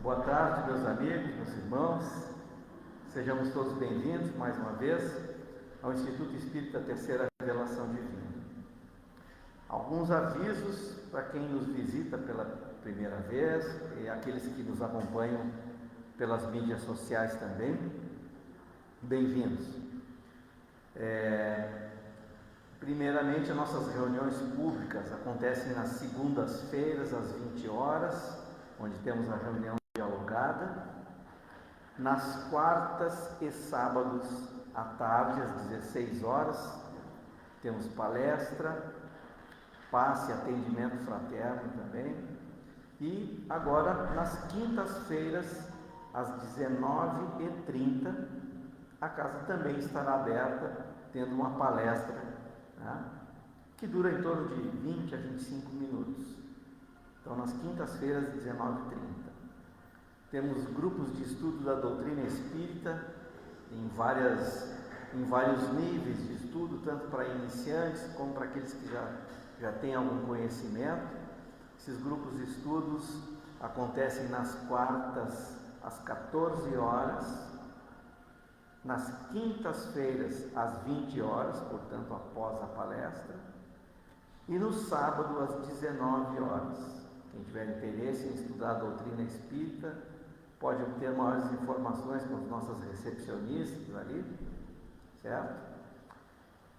Boa tarde, meus amigos, meus irmãos. Sejamos todos bem-vindos mais uma vez ao Instituto Espírita Terceira Revelação Divina. Alguns avisos para quem nos visita pela primeira vez e aqueles que nos acompanham pelas mídias sociais também. Bem-vindos. Primeiramente, as nossas reuniões públicas acontecem nas segundas-feiras às 20 horas, onde temos a reunião dialogada. Nas quartas e sábados à tarde, às 16 horas, temos palestra, passe e atendimento fraterno também. E agora, nas quintas-feiras, às 19h30, a casa também estará aberta, tendo uma palestra, né, que dura em torno de 20 a 25 minutos. Então, nas quintas-feiras, 19h30. Temos grupos de estudo da doutrina espírita em vários níveis de estudo, tanto para iniciantes como para aqueles que já têm algum conhecimento. Esses grupos de estudos acontecem nas quartas às 14 horas, nas quintas-feiras às 20 horas, portanto após a palestra, e no sábado às 19 horas. Quem tiver interesse em estudar a doutrina espírita pode obter maiores informações com as nossas recepcionistas ali, certo?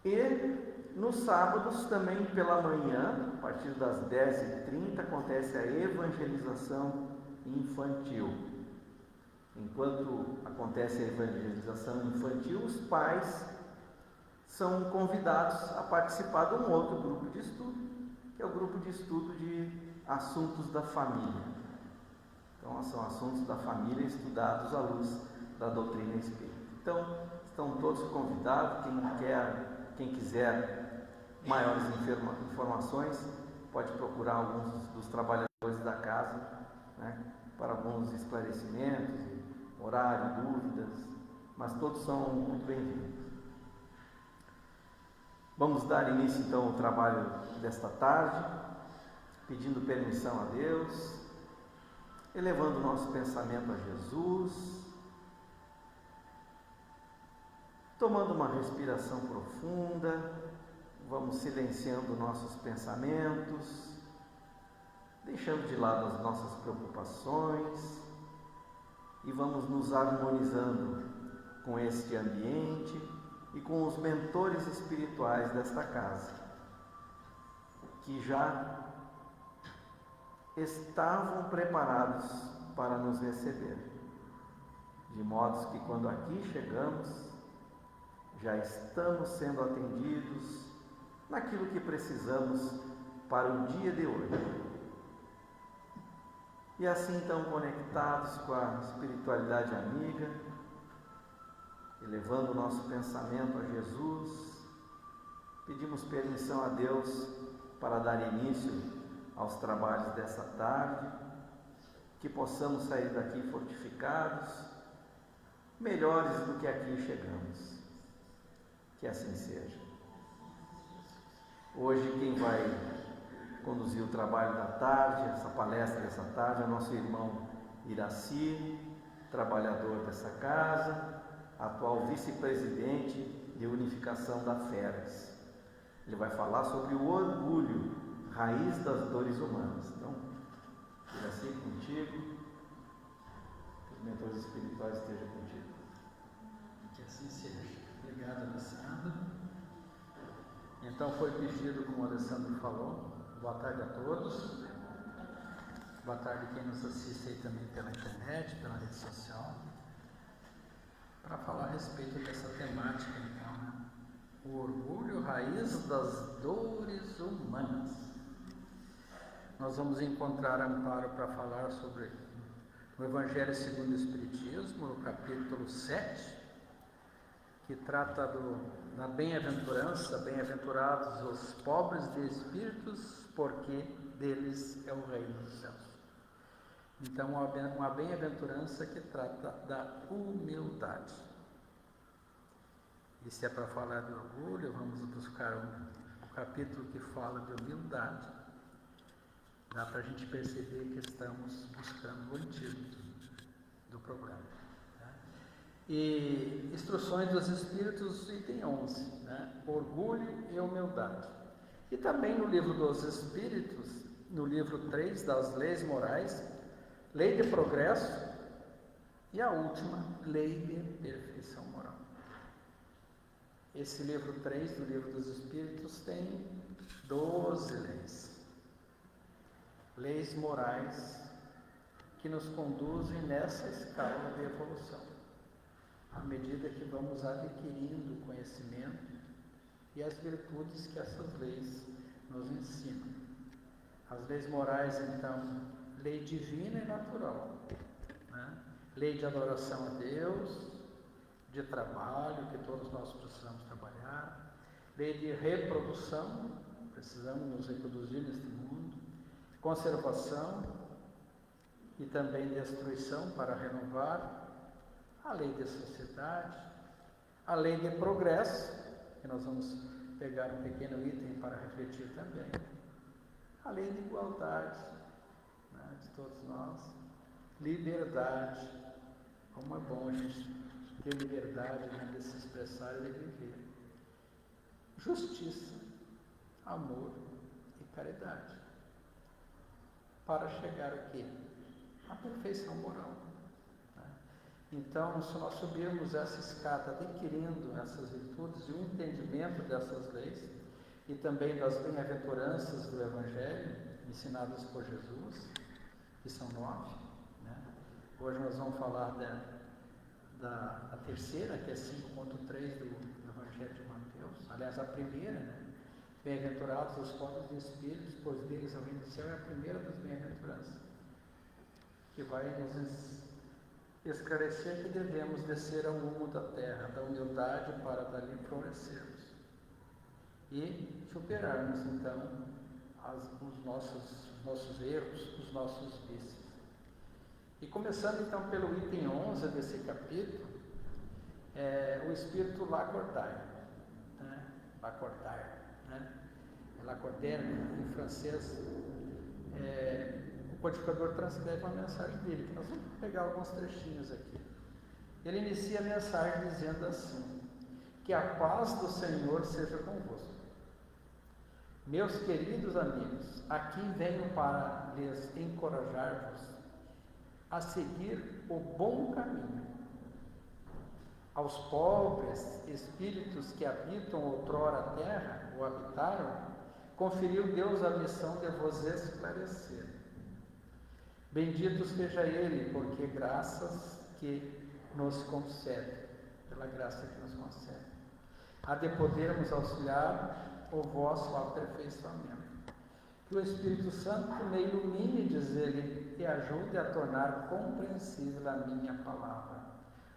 E nos sábados também pela manhã, a partir das 10h30, acontece a evangelização infantil. Enquanto acontece a evangelização infantil, os pais são convidados a participar de um outro grupo de estudo, que é o grupo de estudo de assuntos da família. Então, são assuntos da família estudados à luz da doutrina espírita. Então, estão todos convidados. Quem quiser maiores informações, pode procurar alguns dos trabalhadores da casa, né, para alguns esclarecimentos, horário, dúvidas, mas todos são muito bem-vindos. Vamos dar início então ao trabalho desta tarde, pedindo permissão a Deus, elevando o nosso pensamento a Jesus, tomando uma respiração profunda, vamos silenciando nossos pensamentos, deixando de lado as nossas preocupações e vamos nos harmonizando com este ambiente e com os mentores espirituais desta casa, que já estavam preparados para nos receber, de modo que quando aqui chegamos, já estamos sendo atendidos naquilo que precisamos para o dia de hoje. E assim então conectados com a espiritualidade amiga, elevando o nosso pensamento a Jesus, pedimos permissão a Deus para dar início aos trabalhos dessa tarde, que possamos sair daqui fortificados, melhores do que aqui chegamos. Que assim seja. Hoje quem vai conduzir o trabalho da tarde, essa palestra dessa tarde, é o nosso irmão Iraci, trabalhador dessa casa, atual vice-presidente de unificação da FERES. Ele vai falar sobre o orgulho, raiz das dores humanas. Então, Iraci, contigo, que os mentores espirituais estejam contigo. Que assim seja. Obrigado, Alessandro. Então, foi pedido, como o Alessandro falou, boa tarde a todos. Boa tarde quem nos assiste aí também pela internet, pela rede social, para falar a respeito dessa temática, então, né? O orgulho, raiz das dores humanas. Nós vamos encontrar amparo para falar sobre o Evangelho segundo o Espiritismo, no capítulo 7, que trata da bem-aventurança, bem-aventurados os pobres de espíritos, porque deles é o reino dos céus. Então, uma bem-aventurança que trata da humildade. E se é para falar de orgulho, vamos buscar um capítulo que fala de humildade. Dá para a gente perceber que estamos buscando o antídoto. programa. Né? E Instruções dos Espíritos, item 11, né? Orgulho e humildade. E também no livro dos Espíritos, no livro 3 das Leis Morais, Lei de Progresso e a última, Lei de Perfeição Moral. Esse livro 3 do livro dos Espíritos tem 12 leis. Leis morais que nos conduzem nessa escala de evolução, à medida que vamos adquirindo conhecimento e as virtudes que essas leis nos ensinam. As leis morais, então, lei divina e natural, né? Lei de adoração a Deus, de trabalho, que todos nós precisamos trabalhar, lei de reprodução, precisamos nos reproduzir neste mundo, conservação e também destruição para renovar, a lei de sociedade, a lei de progresso, que nós vamos pegar um pequeno item para refletir também, a lei de igualdade, né, de todos nós, liberdade, como é bom a gente ter liberdade, né, de se expressar e de viver, justiça, amor e caridade, para chegar a quê? A perfeição moral. Né? Então, se nós subirmos essa escada adquirindo essas virtudes e o entendimento dessas leis e também das bem-aventuranças do Evangelho ensinadas por Jesus, que são 9, né? Hoje nós vamos falar da terceira, que é 5.3 do Evangelho de Mateus, aliás, a primeira, né? Bem-aventurados os pobres de espíritos, pois deles é o reino do céu, é a primeira das bem-aventuranças, que vai nos esclarecer que devemos descer ao mundo da terra, da humildade, para dali florescermos e superarmos, então, os nossos erros, os nossos vícios. E começando, então, pelo item 11 desse capítulo, o espírito Lacordaire, né? Lacordaire, né? Lacordaire, em francês, o codificador transcreve uma mensagem dele, que nós vamos pegar alguns trechinhos aqui. Ele inicia a mensagem dizendo assim: que a paz do Senhor seja convosco. Meus queridos amigos, aqui venho para lhes encorajar-vos a seguir o bom caminho. Aos pobres espíritos que habitam outrora a terra, ou habitaram, conferiu Deus a missão de vos esclarecer. Bendito seja Ele, porque graças que nos concede, pela graça que nos concede, há de podermos auxiliar o vosso aperfeiçoamento. Que o Espírito Santo me ilumine, diz ele, e ajude a tornar compreensível a minha palavra,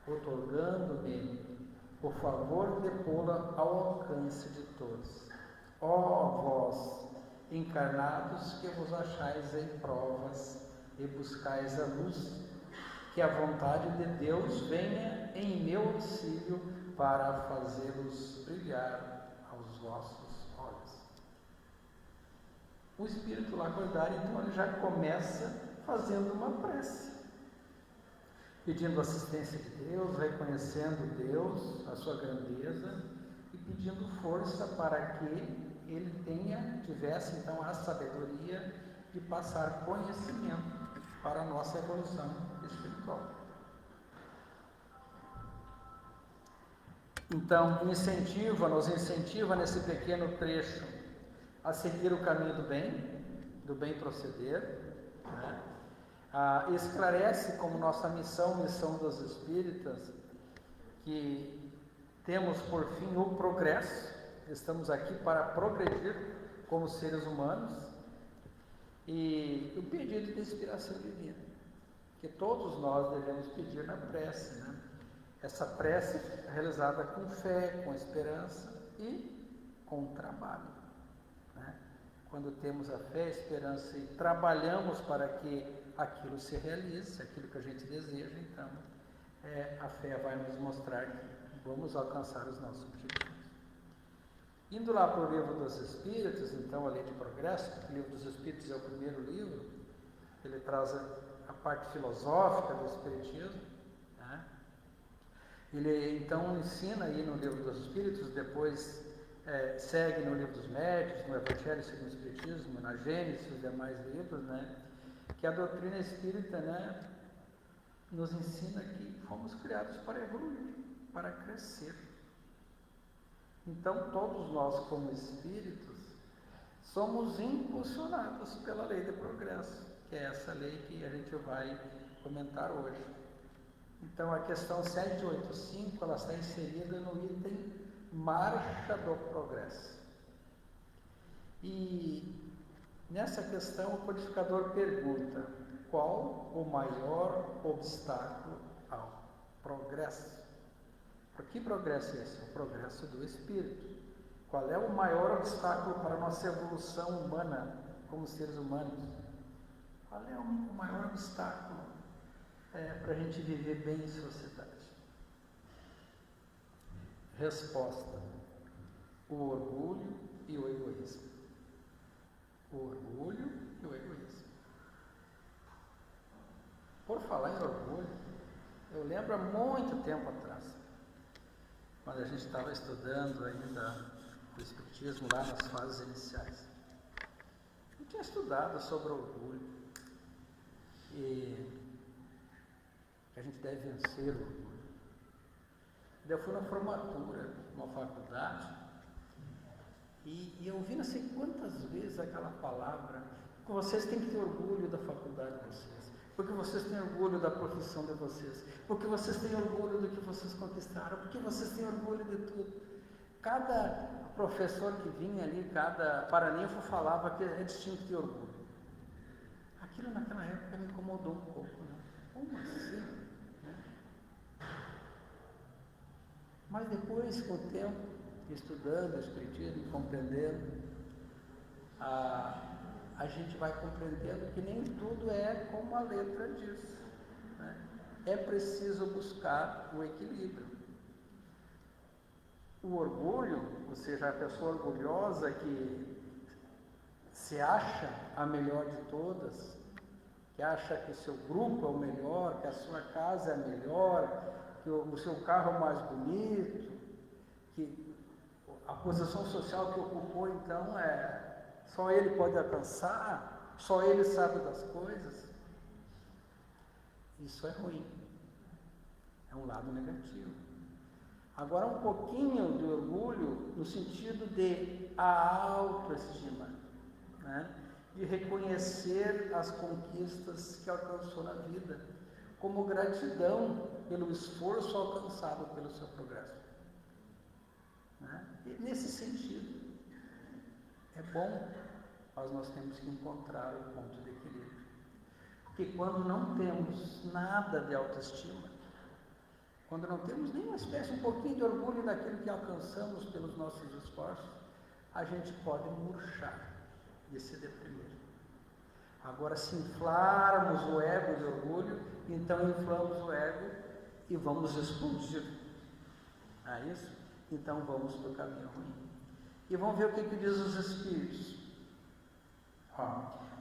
otorgando-me o favor de pô-la ao alcance de todos. Ó vós, encarnados, que vos achais em provas e buscais a luz, que a vontade de Deus venha em meu auxílio para fazê-los brilhar aos vossos olhos. O espírito Lacordaire, então, ele já começa fazendo uma prece, pedindo assistência de Deus, reconhecendo Deus, a sua grandeza, e pedindo força para que ele tivesse então a sabedoria de passar conhecimento para a nossa evolução espiritual. Então, nos incentiva nesse pequeno trecho a seguir o caminho do bem proceder, né? Esclarece como nossa missão dos espíritas, que temos por fim o progresso, estamos aqui para progredir como seres humanos, e o pedido de inspiração divina, que todos nós devemos pedir na prece, né? Essa prece realizada com fé, com esperança e com trabalho, né? Quando temos a fé, a esperança e trabalhamos para que aquilo se realize, aquilo que a gente deseja, então a fé vai nos mostrar que vamos alcançar os nossos objetivos. Indo lá para o livro dos Espíritos, então, a Lei de Progresso, porque o livro dos Espíritos é o primeiro livro, ele traz a parte filosófica do Espiritismo, Ele então ensina aí no Livro dos Espíritos, depois segue no Livro dos Médiuns, no Evangelho segundo o Espiritismo, na Gênesis e os demais livros, né, que a doutrina espírita, né, nos ensina que fomos criados para evoluir, para crescer. Então, todos nós, como espíritos, somos impulsionados pela lei do progresso, que é essa lei que a gente vai comentar hoje. Então, a questão 785, ela está inserida no item Marcha do Progresso. E nessa questão, o codificador pergunta: qual o maior obstáculo ao progresso? Que progresso é esse? O progresso do espírito. Qual é o maior obstáculo para a nossa evolução humana, como seres humanos? Qual é o maior obstáculo para a gente viver bem em sociedade? Resposta: o orgulho e o egoísmo. O orgulho e o egoísmo. Por falar em orgulho, eu lembro há muito tempo atrás, quando a gente estava estudando ainda o Espiritismo lá nas fases iniciais. Eu tinha estudado sobre orgulho e que a gente deve vencer o orgulho. Eu fui na formatura, numa faculdade, e eu ouvi não sei quantas vezes aquela palavra: que vocês têm que ter orgulho da faculdade de vocês, porque vocês têm orgulho da profissão de vocês, porque vocês têm orgulho do que vocês conquistaram, porque vocês têm orgulho de tudo. Cada professor que vinha ali, cada paraninfo falava que eles tinham que ter orgulho. Aquilo naquela época me incomodou um pouco, né? Como assim? Mas depois, com o tempo, estudando o Espiritismo, compreendendo, a gente vai compreendendo que nem tudo é como a letra diz, né? É preciso buscar o equilíbrio. O orgulho, ou seja, a pessoa orgulhosa que se acha a melhor de todas, que acha que o seu grupo é o melhor, que a sua casa é a melhor, que o seu carro é o mais bonito, que a posição social que ocupou, então, só ele pode alcançar, só ele sabe das coisas. Isso é ruim, é um lado negativo. Agora, um pouquinho de orgulho no sentido de a autoestima, né? De reconhecer as conquistas que alcançou na vida, como gratidão pelo esforço alcançado pelo seu progresso, né? E nesse sentido, é bom, mas nós temos que encontrar o ponto de equilíbrio. Porque quando não temos nada de autoestima, quando não temos nenhuma espécie, um pouquinho de orgulho daquilo que alcançamos pelos nossos esforços, a gente pode murchar e se deprimir. Agora, se inflarmos o ego de orgulho, então inflamos o ego e vamos explodir. É isso? Então vamos para o caminho ruim. E vamos ver o que diz os Espíritos.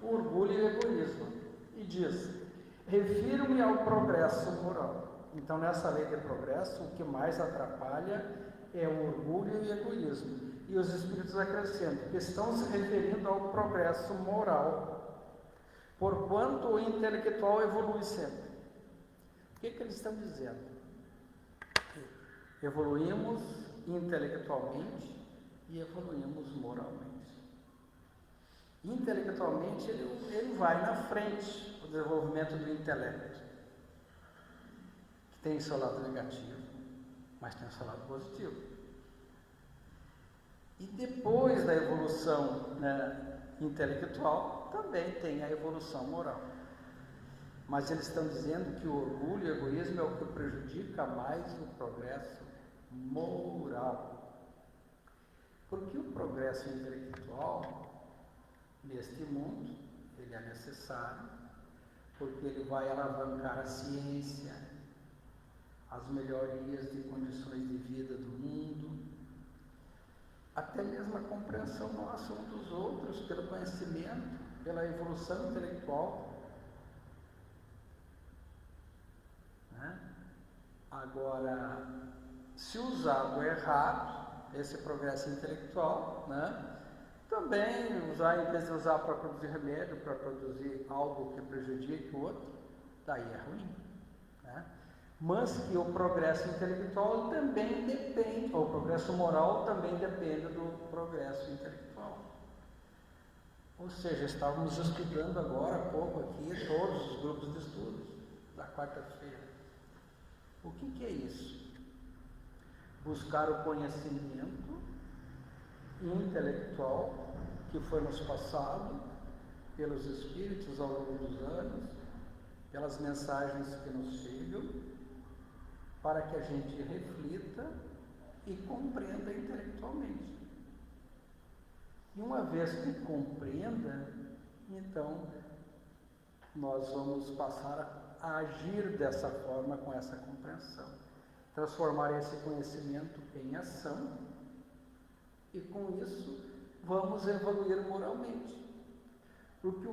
O orgulho e o egoísmo. E diz: refiro-me ao progresso moral. Então, nessa lei de progresso, o que mais atrapalha é o orgulho e o egoísmo. E os Espíritos acrescentam que estão se referindo ao progresso moral, porquanto o intelectual evolui sempre. O que eles estão dizendo? Evoluímos intelectualmente e evoluímos moralmente. Intelectualmente, ele vai na frente, o desenvolvimento do intelecto, que tem seu lado negativo, mas tem seu lado positivo. E depois da evolução, né, intelectual, também tem a evolução moral. Mas eles estão dizendo que o orgulho e o egoísmo é o que prejudica mais o progresso moral. Porque o progresso intelectual, neste mundo, ele é necessário, porque ele vai alavancar a ciência, as melhorias de condições de vida do mundo, até mesmo a compreensão nossa um dos outros, pelo conhecimento, pela evolução intelectual. Né? Agora, se usado errado, esse progresso intelectual, né? Também usar, em vez de usar para produzir remédio, para produzir algo que prejudique o outro, daí é ruim, né? Mas que o progresso intelectual também depende, ou o progresso moral também depende do progresso intelectual. Ou seja, estávamos estudando agora há pouco aqui todos os grupos de estudos da quarta-feira. O que é isso? Buscar o conhecimento intelectual que foi nos passado pelos espíritos ao longo dos anos, pelas mensagens que nos chegam, para que a gente reflita e compreenda intelectualmente. E uma vez que compreenda, então nós vamos passar a agir dessa forma, com essa compreensão, transformar esse conhecimento em ação, e com isso vamos evoluir moralmente. Porque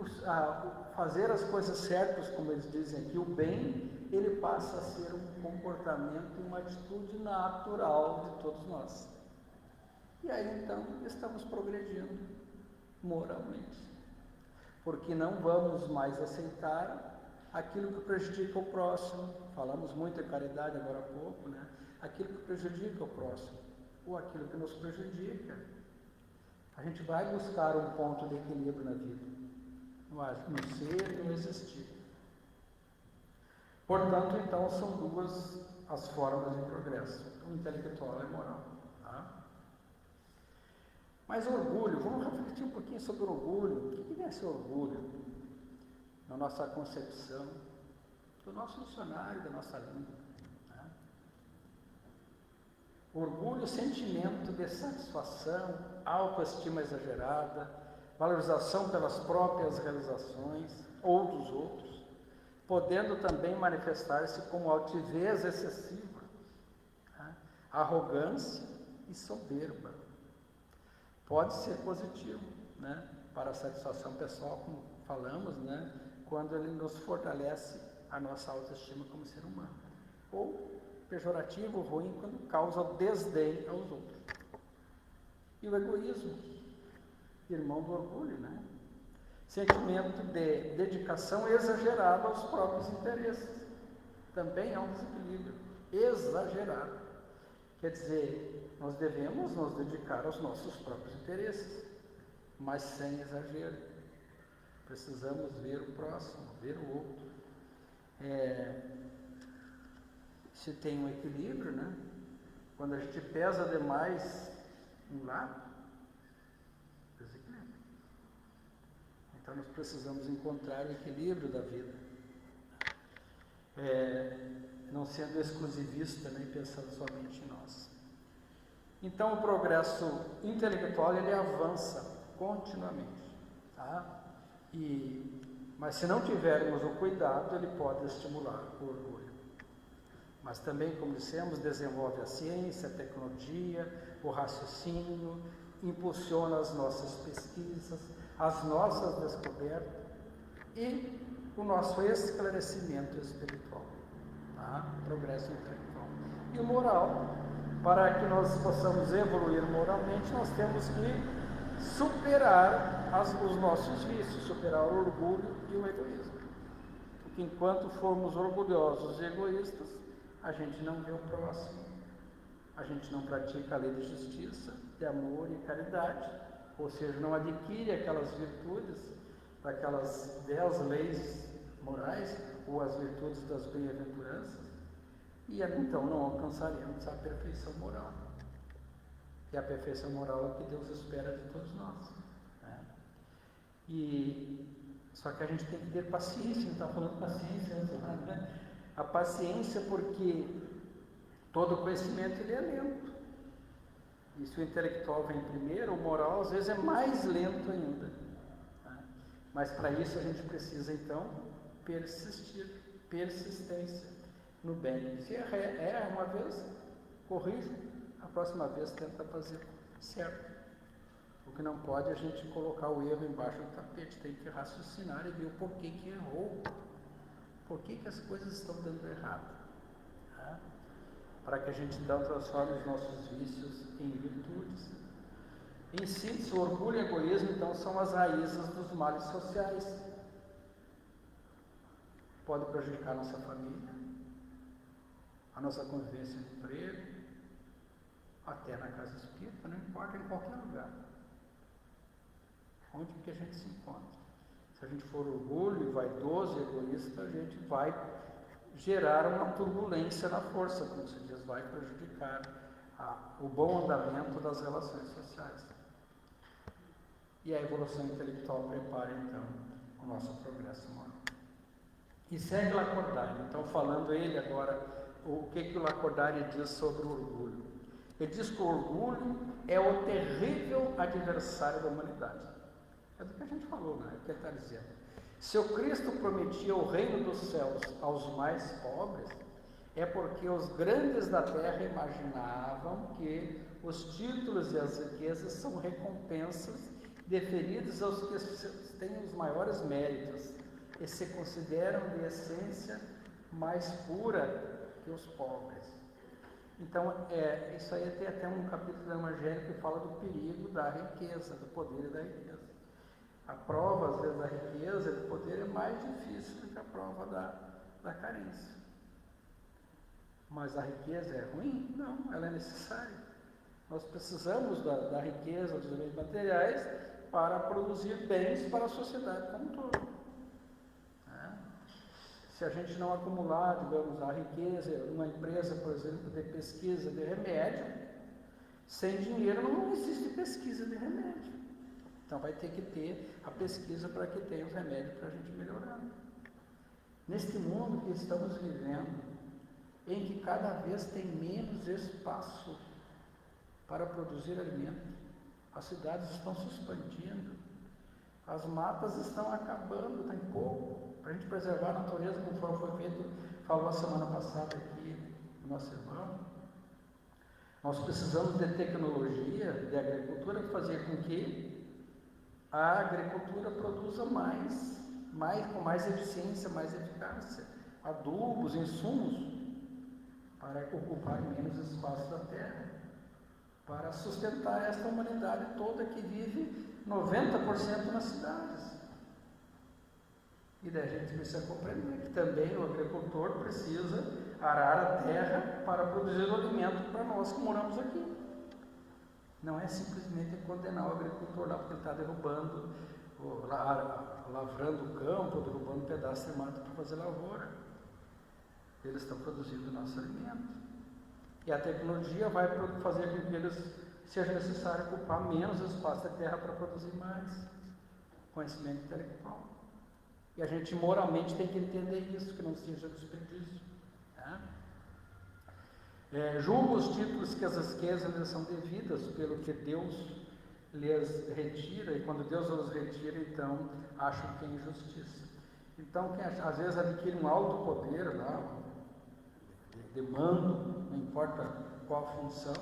fazer as coisas certas, como eles dizem aqui, o bem, ele passa a ser um comportamento, uma atitude natural de todos nós. E aí então estamos progredindo moralmente, porque não vamos mais aceitar aquilo que prejudica o próximo. Falamos muito em caridade agora há pouco, né? Aquilo que prejudica o próximo, ou aquilo que nos prejudica. A gente vai buscar um ponto de equilíbrio na vida, no ser e no existir. Portanto, então, são duas as formas de progresso, o intelectual e o moral. Tá? Mas orgulho, vamos refletir um pouquinho sobre o orgulho. O que é esse orgulho na nossa concepção, do nosso dicionário, da nossa língua? Tá? Orgulho, sentimento de satisfação, autoestima exagerada, valorização pelas próprias realizações ou dos outros, podendo também manifestar-se como altivez excessiva, tá? Arrogância e soberba. Pode ser positivo, né? Para a satisfação pessoal, como falamos, né? Quando ele nos fortalece a nossa autoestima como ser humano. Ou pejorativo, ruim, quando causa o desdém aos outros. E o egoísmo, irmão do orgulho, né? Sentimento de dedicação exagerada aos próprios interesses. Também é um desequilíbrio exagerado. Quer dizer, nós devemos nos dedicar aos nossos próprios interesses, mas sem exagero. Precisamos ver o próximo, ver o outro. Se tem um equilíbrio, né? Quando a gente pesa demais um lado, desequilíbrio. Então nós precisamos encontrar o equilíbrio da vida, não sendo exclusivista, nem pensando somente em nós. Então o progresso intelectual ele avança continuamente, tá? Mas se não tivermos o cuidado, ele pode estimular o orgulho. Mas também, como dissemos, desenvolve a ciência, a tecnologia, o raciocínio, impulsiona as nossas pesquisas, as nossas descobertas e o nosso esclarecimento espiritual, tá? Progresso intelectual. E o moral, para que nós possamos evoluir moralmente, nós temos que superar os nossos vícios, superar o orgulho e o egoísmo. Porque enquanto formos orgulhosos e egoístas, a gente não vê o próximo, a gente não pratica a lei de justiça, de amor e caridade, ou seja, não adquire aquelas virtudes, daquelas 10 leis morais, ou as virtudes das bem-aventuranças, e então não alcançaremos a perfeição moral. E a perfeição moral é o que Deus espera de todos nós. Né? Só que a gente tem que ter paciência, a gente está falando paciência, né? A paciência, porque todo conhecimento ele é lento. E se o intelectual vem primeiro, o moral às vezes é mais lento ainda. Tá? Mas para isso a gente precisa então persistir, persistência no bem. Se erra uma vez, corrige, a próxima vez tenta fazer certo. O que não pode é a gente colocar o erro embaixo do tapete, tem que raciocinar e ver o porquê que errou. Por que as coisas estão dando errado? Tá? para que a gente então transforme os nossos vícios em virtudes. Em síntese, o orgulho e o egoísmo então são as raízes dos males sociais. Pode prejudicar a nossa família, a nossa convivência no emprego, até na casa espírita, não importa, em qualquer lugar. Onde que a gente se encontra. Se a gente for orgulho, vaidoso e egoísta, a gente vai gerar uma turbulência na força, como se diz, vai prejudicar o bom andamento das relações sociais. E a evolução intelectual prepara, então, o nosso progresso moral. E segue Lacordaire, então falando ele agora, o que o Lacordaire diz sobre o orgulho. Ele diz que o orgulho é o terrível adversário da humanidade. É do que a gente falou, né? É o que ele está dizendo. Se o Cristo prometia o reino dos céus aos mais pobres, é porque os grandes da terra imaginavam que os títulos e as riquezas são recompensas deferidas aos que têm os maiores méritos e se consideram de essência mais pura que os pobres. Então, isso aí tem até um capítulo do Evangelho que fala do perigo da riqueza, do poder da riqueza. A prova, às vezes, da riqueza e do poder é mais difícil do que a prova da carência. Mas a riqueza é ruim? Não, ela é necessária. Nós precisamos da riqueza, dos bens materiais, para produzir bens para a sociedade como um todo. Se a gente não acumular, digamos, a riqueza, uma empresa, por exemplo, de pesquisa de remédio, sem dinheiro não existe pesquisa de remédio. Então vai ter que ter a pesquisa para que tenha os remédios para a gente melhorar. Neste mundo que estamos vivendo, em que cada vez tem menos espaço para produzir alimento, as cidades estão se expandindo, as matas estão acabando, tem pouco. Para a gente preservar a natureza, conforme foi feito, falou a semana passada aqui o nosso irmão, nós precisamos de tecnologia, de agricultura, para fazer com que a agricultura produza com mais eficiência, mais eficácia, adubos, insumos, para ocupar menos espaço da terra, para sustentar esta humanidade toda que vive 90% nas cidades. E daí a gente precisa compreender que também o agricultor precisa arar a terra para produzir o alimento para nós que moramos aqui. Não é simplesmente condenar o agricultor lá porque ele está derrubando, lavrando o campo, derrubando um pedaço de mato para fazer lavoura. Eles estão produzindo o nosso alimento. E a tecnologia vai fazer com que eles seja necessário ocupar menos espaço da terra para produzir mais conhecimento intelectual. E a gente moralmente tem que entender isso, que não seja desperdício. Tá? Julga os títulos que as riquezas lhes são devidas pelo que Deus lhes retira, e quando Deus os retira, então acham que é injustiça. Então, quem às vezes adquire um alto poder lá, de mando, não importa qual função,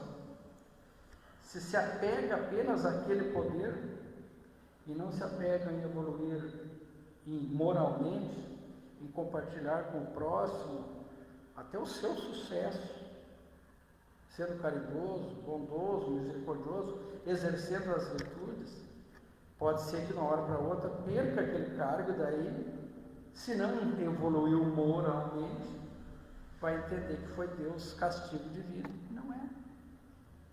se apega apenas àquele poder e não se apega em evoluir moralmente, em compartilhar com o próximo até o seu sucesso, sendo caridoso, bondoso, misericordioso, exercendo as virtudes, pode ser que de uma hora para outra perca aquele cargo e daí, se não evoluiu moralmente, vai entender que foi Deus castigo divino. Não é.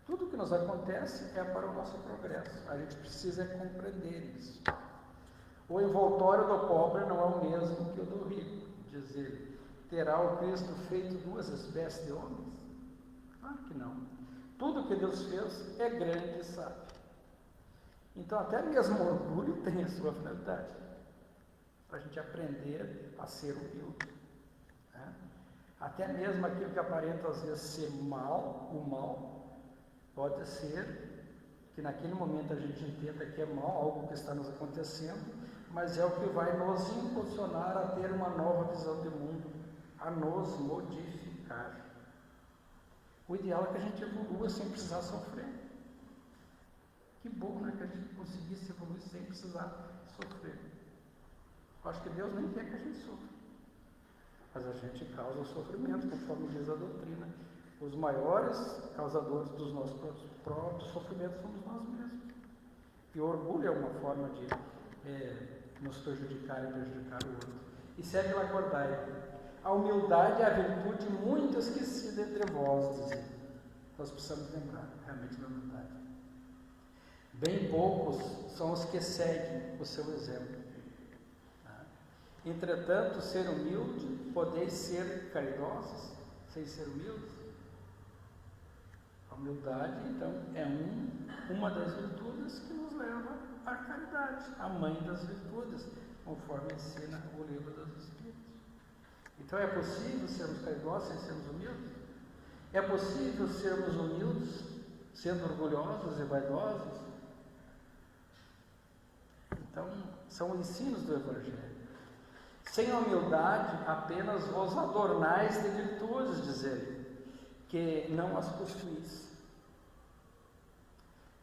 Tudo que nos acontece é para o nosso progresso. A gente precisa compreender isso. O envoltório do pobre não é o mesmo que o do rico, diz ele. Terá o Cristo feito duas espécies de homens? Claro que não. Tudo que Deus fez é grande e sábio. Então até mesmo o orgulho tem a sua finalidade, para a gente aprender a ser humilde. Né? Até mesmo aquilo que aparenta às vezes ser mal, o mal, pode ser que naquele momento a gente entenda que é mal, algo que está nos acontecendo, mas é o que vai nos impulsionar a ter uma nova visão de mundo, a nos modificar. O ideal é que a gente evolua sem precisar sofrer. Que bom, né, que a gente conseguisse evoluir sem precisar sofrer. Eu acho que Deus nem quer que a gente sofra, mas a gente causa o sofrimento, conforme diz a doutrina os maiores causadores dos nossos próprios sofrimentos somos nós mesmos. E o orgulho é uma forma de nos prejudicar e prejudicar o outro. E segue lá, acordai. A humildade é a virtude muito esquecida entre vós, dizia. Nós precisamos lembrar realmente da humildade. Bem poucos são os que seguem o seu exemplo. Entretanto, ser humilde, podeis ser caridosos, sem ser humildes. A humildade, então, é uma das virtudes que nos leva à caridade, a mãe das virtudes, conforme ensina o livro dos Espíritos. Então, é possível sermos caridosos sem sermos humildes? É possível sermos humildes sendo orgulhosos e vaidosos? Então, são ensinos do Evangelho. Sem a humildade, apenas vos adornais de virtudes, diz ele, que não as possuís.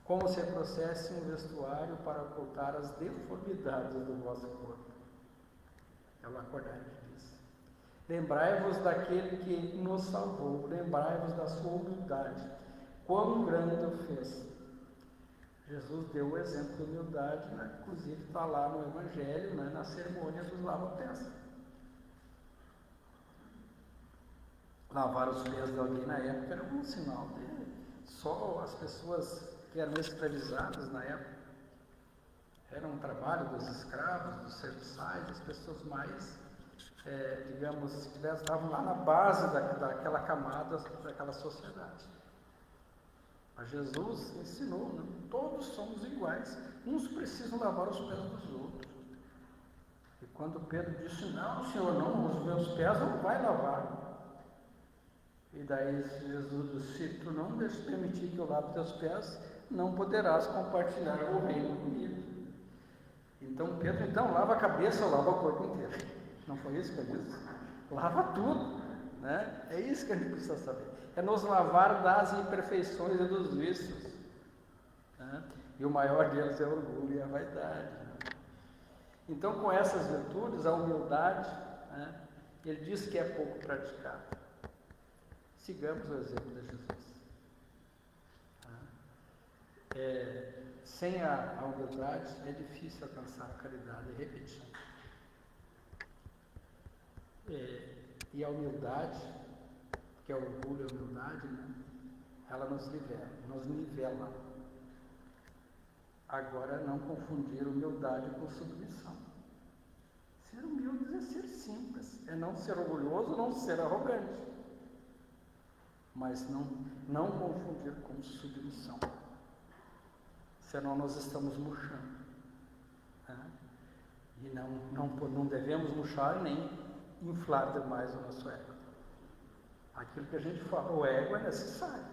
Como se trouxesse um vestuário para ocultar as deformidades do vosso corpo. É o acordar que diz. Lembrai-vos daquele que nos salvou, lembrai-vos da sua humildade. Quão grande o fez. Jesus deu o exemplo de humildade, né? Inclusive está lá no Evangelho, né? Na cerimônia dos lava-pés. Lavar os pés de alguém na época era um sinal de só as pessoas que eram escravizadas na época. Era um trabalho dos escravos, dos serviçais, das pessoas mais, digamos, estavam lá na base daquela camada, daquela sociedade. Mas Jesus ensinou, né? Todos somos iguais, uns precisam lavar os pés dos outros. E quando Pedro disse, não, Senhor, não, os meus pés não vai lavar. E daí Jesus disse, se tu não permitir que eu lave teus pés, não poderás compartilhar o reino comigo. Então Pedro, lava a cabeça ou lava o corpo inteiro. Não foi isso que ele disse? Lava tudo, né? É isso que a gente precisa saber. É nos lavar das imperfeições e dos vícios. Né? E o maior deles é o orgulho e a vaidade. Né? Então, com essas virtudes, a humildade, né? Ele diz que é pouco praticada. Sigamos o exemplo de Jesus. Sem a humildade é difícil alcançar a caridade, repetir. E a humildade, que é o orgulho e a humildade, né? Ela nos nivela. Agora, não confundir humildade com submissão. Ser humilde é ser simples, é não ser orgulhoso, não ser arrogante. Mas não confundir com submissão. Senão nós estamos murchando. Né? E não devemos murchar nem inflar demais o nosso ego. Aquilo que a gente fala, o ego é necessário.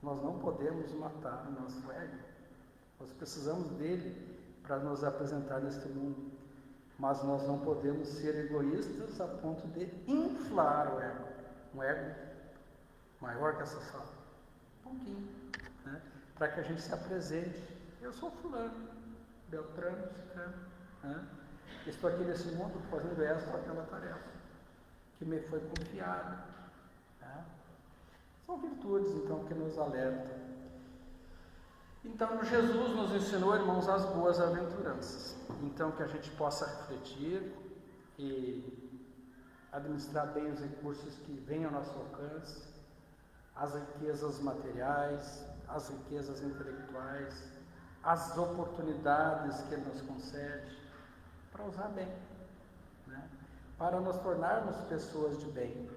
Nós não podemos matar o nosso ego. Nós precisamos dele para nos apresentar neste mundo. Mas nós não podemos ser egoístas a ponto de inflar o ego. Um ego maior que essa sala. Um pouquinho. Né? Para que a gente se apresente. Eu sou fulano, Beltrano, Cicrano. Né? Estou aqui nesse mundo fazendo essa ou aquela tarefa que me foi confiada. Né? São virtudes, então, que nos alertam. Então, Jesus nos ensinou, irmãos, as boas aventuranças. Então, que a gente possa refletir e administrar bem os recursos que vêm ao nosso alcance, as riquezas materiais, as riquezas intelectuais, as oportunidades que Ele nos concede, para usar bem, né? Para nos tornarmos pessoas de bem,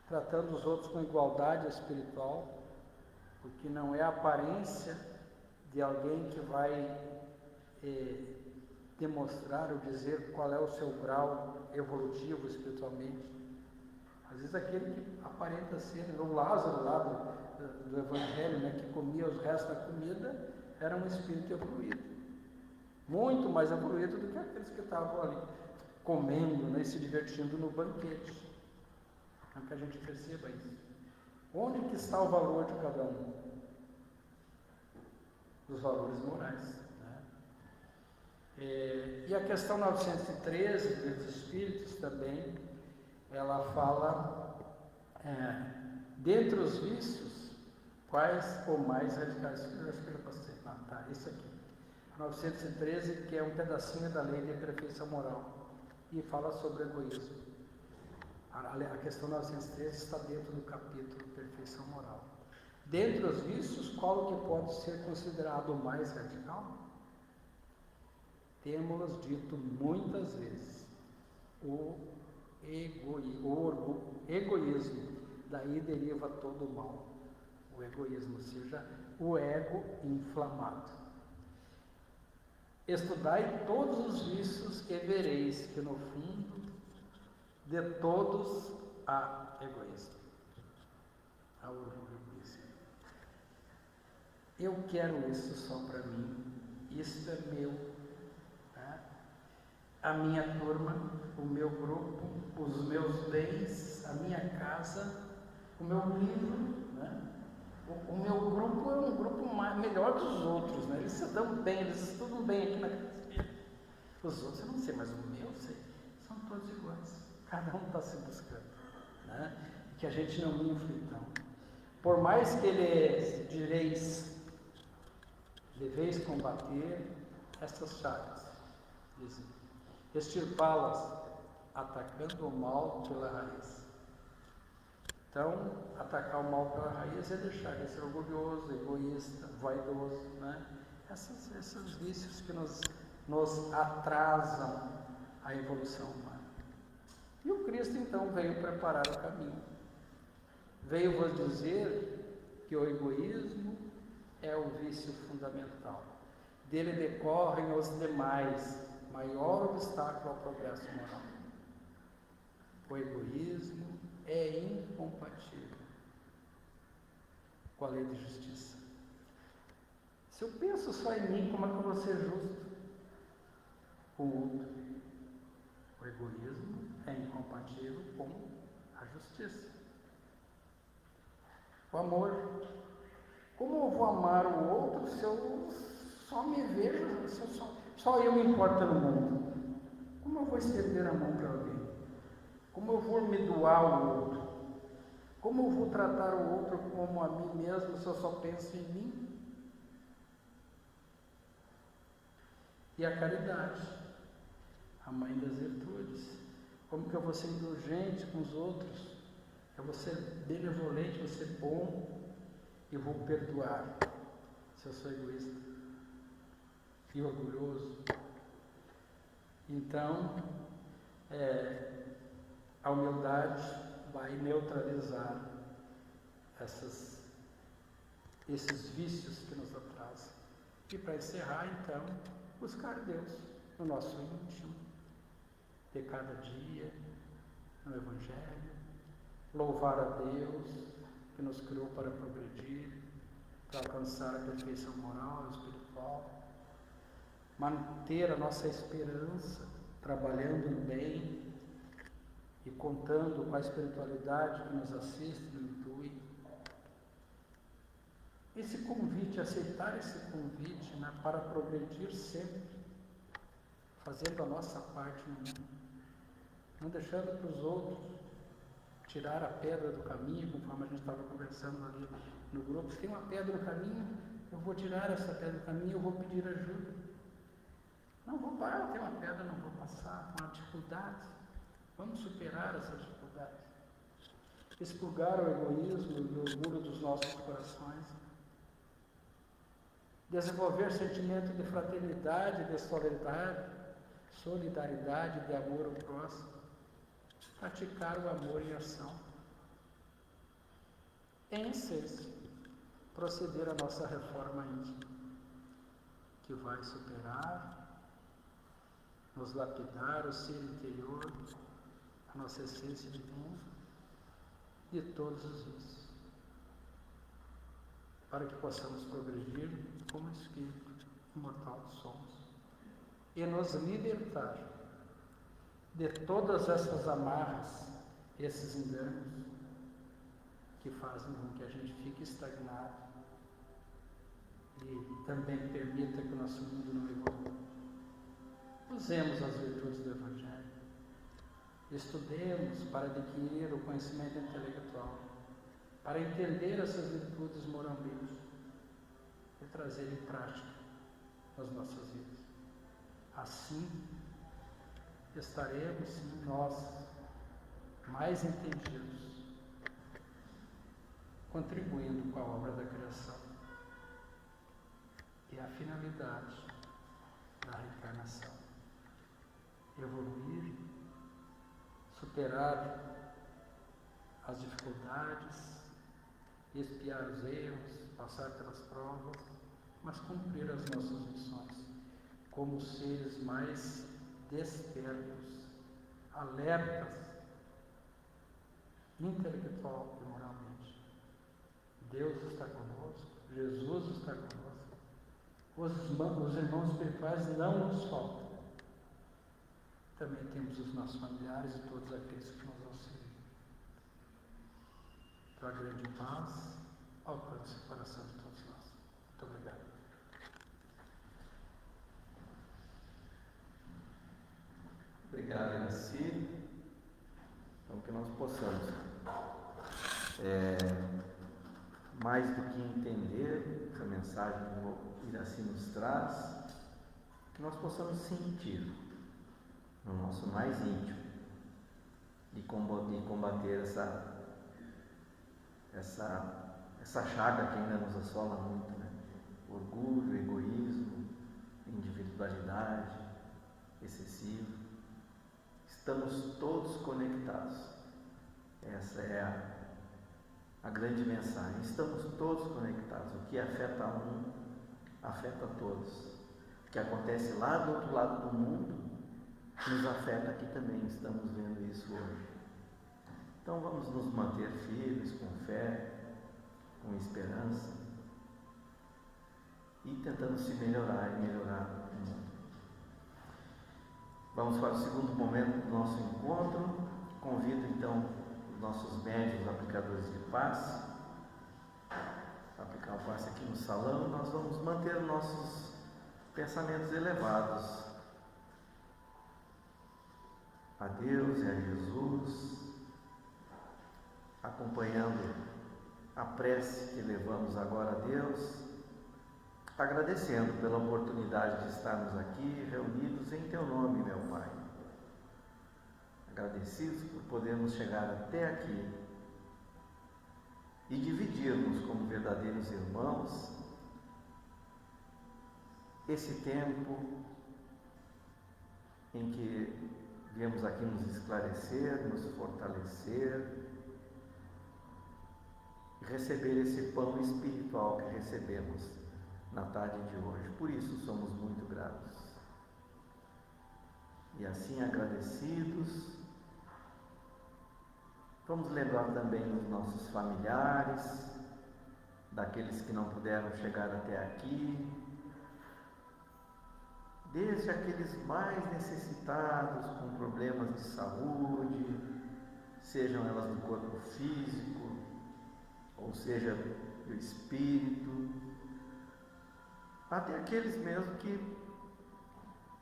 tratando os outros com igualdade espiritual, porque não é a aparência de alguém que vai demonstrar ou dizer qual é o seu grau evolutivo espiritualmente. Às vezes aquele que aparenta ser, o Lázaro lá do Evangelho, né, que comia os restos da comida, era um espírito evoluído, muito mais evoluído do que aqueles que estavam ali comendo, né, e se divertindo no banquete. Então que a gente perceba isso. Onde que está o valor de cada um? Dos valores morais. Né? E a questão 913 dos Espíritos também, ela fala Dentre os vícios, quais ou mais radicais? Eu acho que eu passei. Ah, tá, isso aqui. 913, que é um pedacinho da lei de perfeição moral, e fala sobre egoísmo. A questão 913 está dentro do capítulo perfeição moral. Dentre os vícios, qual que pode ser considerado o mais radical? Temos dito muitas vezes o egoísmo. Daí deriva todo o mal. O egoísmo, ou seja, o ego inflamado. Estudai todos os vícios e vereis que no fundo de todos há egoísmo. Há orgulho. Eu quero isso só para mim, isso é meu, né? A minha turma, o meu grupo, os meus bens, a minha casa, o meu livro, né? O meu grupo é um grupo melhor que os outros, né? Eles se dão bem, eles estudam bem aqui na casa. Os outros eu não sei, mas o meu eu sei, são todos iguais, cada um está se buscando, né? Que a gente não infle então. Por mais que ele direis, deveis combater estas chagas, dizem, extirpá-las, atacando o mal pela raiz. Então, atacar o mal pela raiz é deixar de ser orgulhoso, egoísta, vaidoso, né? Esses vícios que nos atrasam a evolução humana. E o Cristo, então, veio preparar o caminho. Veio vos dizer que o egoísmo é o vício fundamental. Dele decorrem os demais, maior obstáculo ao progresso moral. O egoísmo é incompatível com a lei de justiça. Se eu penso só em mim, como é que eu vou ser justo com o outro? O egoísmo é incompatível com a justiça. O amor. Como eu vou amar o outro se eu só me vejo, se só eu me importo no mundo? Como eu vou estender a mão para alguém? Como eu vou me doar ao outro? Como eu vou tratar o outro como a mim mesmo se eu só penso em mim? E a caridade, a mãe das virtudes. Como que eu vou ser indulgente com os outros? Eu vou ser benevolente, vou ser bom e vou perdoar se eu sou egoísta e orgulhoso. Então, a humildade vai neutralizar esses vícios que nos atrasam. E para encerrar, então, buscar Deus no nosso íntimo, de cada dia, no Evangelho, louvar a Deus que nos criou para progredir, para alcançar a perfeição moral e espiritual, manter a nossa esperança, trabalhando bem e contando com a espiritualidade que nos assiste e nos intui. Esse convite, aceitar esse convite, né, para progredir sempre, fazendo a nossa parte no mundo, não deixando para os outros tirar a pedra do caminho, conforme a gente estava conversando ali no grupo. Se tem uma pedra no caminho, eu vou tirar essa pedra do caminho, eu vou pedir ajuda. Não vou parar, tem uma pedra, não vou passar, uma dificuldade. Vamos superar essa dificuldade. Expurgar o egoísmo e o orgulho dos nossos corações. Desenvolver sentimento de fraternidade, de solidariedade, de amor ao próximo. Praticar o amor em ação. Em essência, proceder à nossa reforma íntima, que vai superar, nos lapidar o ser interior, a nossa essência divina, de todos os vícios, para que possamos progredir como espírito imortal que somos e nos libertar de todas essas amarras, esses enganos que fazem com que a gente fique estagnado e também permita que o nosso mundo não evolua. Usemos as virtudes do Evangelho, estudemos para adquirir o conhecimento intelectual, para entender essas virtudes moralmente e trazer em prática nas nossas vidas. Assim, estaremos, sim, nós, mais entendidos, contribuindo com a obra da criação e a finalidade da reencarnação. Evoluir, superar as dificuldades, expiar os erros, passar pelas provas, mas cumprir as nossas missões como seres mais despertos, alertas, intelectual e moralmente. Deus está conosco, Jesus está conosco, os irmãos espirituais não nos faltam. Também temos os nossos familiares e todos aqueles que nos auxiliam. Que a grande paz alcance o coração de todos nós. Muito obrigado. Obrigado, Iraci. Então, que nós possamos, mais do que entender essa mensagem que o Iraci nos traz, que nós possamos sentir no nosso mais íntimo de combater essa chaga que ainda nos assola muito, né? Orgulho, egoísmo, individualidade excessiva. Estamos todos conectados. Essa é a grande mensagem. Estamos todos conectados. O que afeta um, afeta todos. O que acontece lá do outro lado do mundo nos afeta aqui também. Estamos vendo isso hoje. Então vamos nos manter firmes, com fé, com esperança e tentando se melhorar e melhorar o mundo. Vamos para o segundo momento do nosso encontro. Convido então os nossos médiuns aplicadores de passe a aplicar o passe aqui no salão. Nós vamos manter nossos pensamentos elevados a Deus e a Jesus, acompanhando a prece que levamos agora a Deus, agradecendo pela oportunidade de estarmos aqui reunidos em Teu nome, meu Pai. Agradecidos por podermos chegar até aqui e dividirmos como verdadeiros irmãos esse tempo em que viemos aqui nos esclarecer, nos fortalecer e receber esse pão espiritual que recebemos na tarde de hoje. Por isso somos muito gratos. E assim, agradecidos, vamos lembrar também os nossos familiares, daqueles que não puderam chegar até aqui, desde aqueles mais necessitados, com problemas de saúde, sejam elas do corpo físico, ou seja, do espírito, até aqueles mesmo que,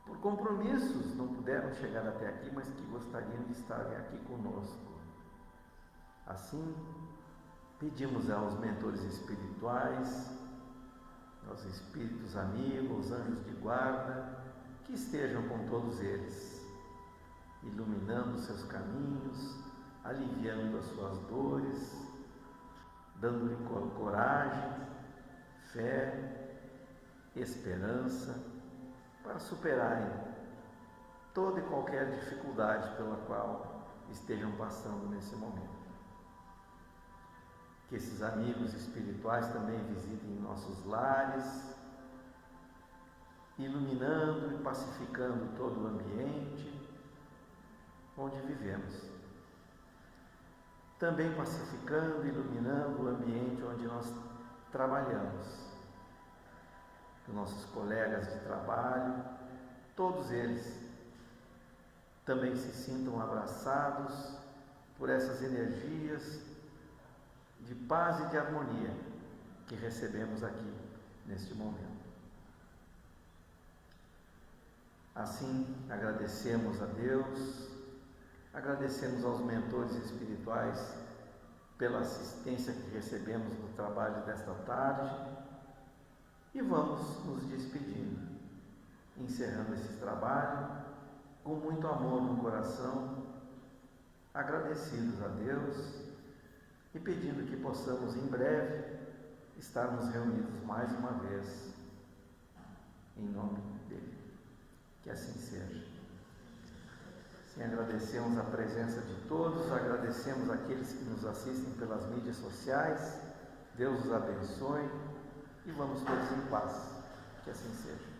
por compromissos, não puderam chegar até aqui, mas que gostariam de estarem aqui conosco. Assim, pedimos aos mentores espirituais, aos espíritos amigos, aos anjos de guarda, que estejam com todos eles, iluminando seus caminhos, aliviando as suas dores, dando-lhe coragem, fé, esperança, para superarem toda e qualquer dificuldade pela qual estejam passando nesse momento. Que esses amigos espirituais também visitem nossos lares, iluminando e pacificando todo o ambiente onde vivemos. Também pacificando e iluminando o ambiente onde nós trabalhamos. Que nossos colegas de trabalho, todos eles, também se sintam abraçados por essas energias de paz e de harmonia que recebemos aqui neste momento. Assim, agradecemos a Deus, agradecemos aos mentores espirituais pela assistência que recebemos no trabalho desta tarde e vamos nos despedindo, encerrando esse trabalho com muito amor no coração, agradecidos a Deus e pedindo que possamos em breve estarmos reunidos mais uma vez, em nome dele. Que assim seja. Sim, agradecemos a presença de todos, agradecemos aqueles que nos assistem pelas mídias sociais. Deus os abençoe e vamos todos em paz. Que assim seja.